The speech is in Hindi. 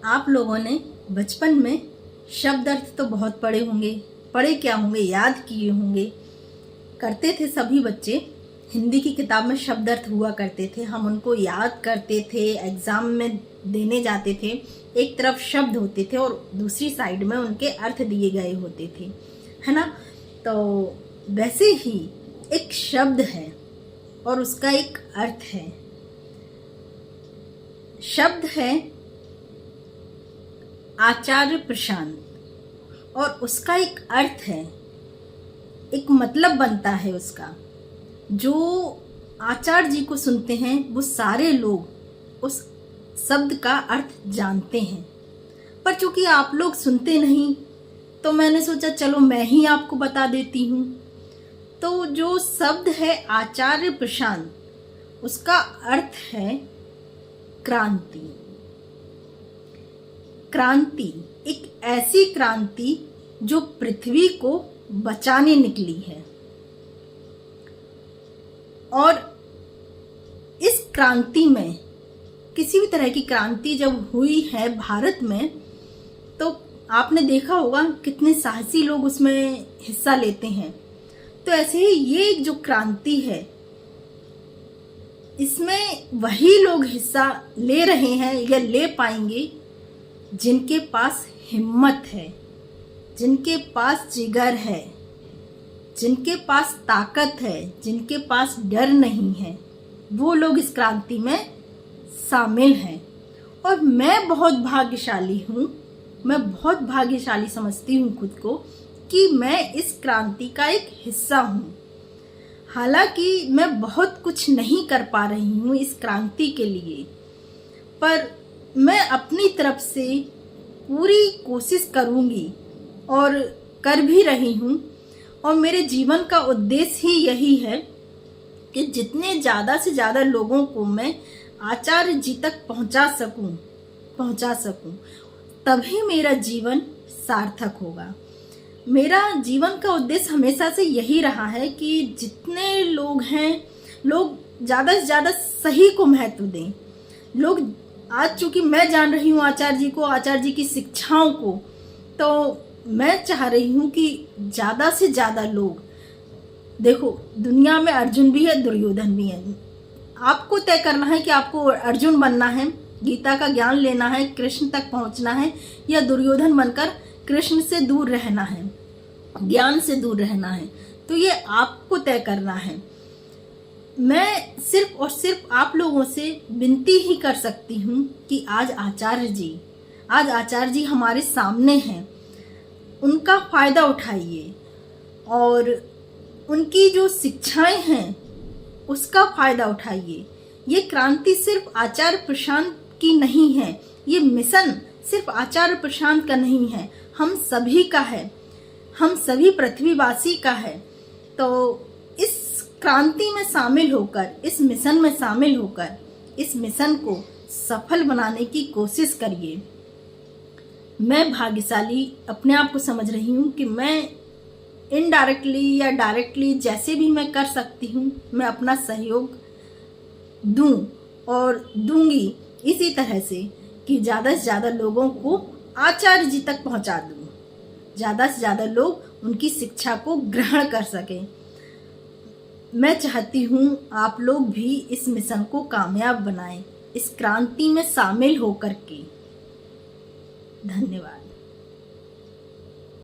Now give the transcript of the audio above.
आप लोगों ने बचपन में शब्द अर्थ तो बहुत पढ़े होंगे, पढ़े क्या होंगे, याद किए होंगे। करते थे सभी बच्चे। हिंदी की किताब में शब्द अर्थ हुआ करते थे, हम उनको याद करते थे, एग्जाम में देने जाते थे। एक तरफ शब्द होते थे और दूसरी साइड में उनके अर्थ दिए गए होते थे, है ना। तो वैसे ही एक शब्द है और उसका एक अर्थ है। शब्द है आचार्य प्रशांत और उसका एक अर्थ है, एक मतलब बनता है उसका। जो आचार्य जी को सुनते हैं वो सारे लोग उस शब्द का अर्थ जानते हैं, पर चूंकि आप लोग सुनते नहीं तो मैंने सोचा चलो मैं ही आपको बता देती हूँ। तो जो शब्द है आचार्य प्रशांत, उसका अर्थ है क्रांति। क्रांति, एक ऐसी क्रांति जो पृथ्वी को बचाने निकली है। और इस क्रांति में, किसी भी तरह की क्रांति जब हुई है भारत में, तो आपने देखा होगा कितने साहसी लोग उसमें हिस्सा लेते हैं। तो ऐसे ही ये जो क्रांति है, इसमें वही लोग हिस्सा ले रहे हैं या ले पाएंगे जिनके पास हिम्मत है, जिनके पास जिगर है, जिनके पास ताकत है, जिनके पास डर नहीं है। वो लोग इस क्रांति में शामिल हैं। और मैं बहुत भाग्यशाली हूँ, मैं बहुत भाग्यशाली समझती हूँ खुद को कि मैं इस क्रांति का एक हिस्सा हूँ। हालांकि मैं बहुत कुछ नहीं कर पा रही हूँ इस क्रांति के लिए, पर मैं अपनी तरफ से पूरी कोशिश करूँगी और कर भी रही हूँ। और मेरे जीवन का उद्देश्य ही यही है कि जितने ज़्यादा से ज़्यादा लोगों को मैं आचार्य जी तक पहुँचा सकूँ, तभी मेरा जीवन सार्थक होगा। मेरा जीवन का उद्देश्य हमेशा से यही रहा है कि जितने लोग हैं, लोग ज़्यादा से ज़्यादा सही को महत्व दें। लोग आज चूंकि मैं जान रही हूँ आचार्य जी को, आचार्य जी की शिक्षाओं को, तो मैं चाह रही हूँ कि ज़्यादा से ज़्यादा लोग, देखो दुनिया में अर्जुन भी है, दुर्योधन भी है। आपको तय करना है कि आपको अर्जुन बनना है, गीता का ज्ञान लेना है, कृष्ण तक पहुँचना है, या दुर्योधन बनकर कृष्ण से दूर रहना है, ज्ञान से दूर रहना है। तो ये आपको तय करना है। मैं सिर्फ और सिर्फ आप लोगों से विनती ही कर सकती हूँ कि आज आचार्य जी हमारे सामने हैं, उनका फायदा उठाइए और उनकी जो शिक्षाएं हैं उसका फायदा उठाइए। ये क्रांति सिर्फ आचार्य प्रशांत की नहीं है, ये मिशन सिर्फ आचार्य प्रशांत का नहीं है, हम सभी का है, हम सभी पृथ्वीवासी का है। तो इस क्रांति में शामिल होकर, इस मिशन में शामिल होकर, इस मिशन को सफल बनाने की कोशिश करिए। मैं भाग्यशाली अपने आप को समझ रही हूँ कि मैं इनडायरेक्टली या डायरेक्टली जैसे भी मैं कर सकती हूँ, मैं अपना सहयोग दूँ और दूंगी इसी तरह से कि ज़्यादा से ज़्यादा लोगों को आचार्य जी तक पहुँचा दूँ, ज़्यादा से ज़्यादा लोग उनकी शिक्षा को ग्रहण कर सकें। मैं चाहती हूँ आप लोग भी इस मिशन को कामयाब बनाएं, इस क्रांति में शामिल होकर के। धन्यवाद।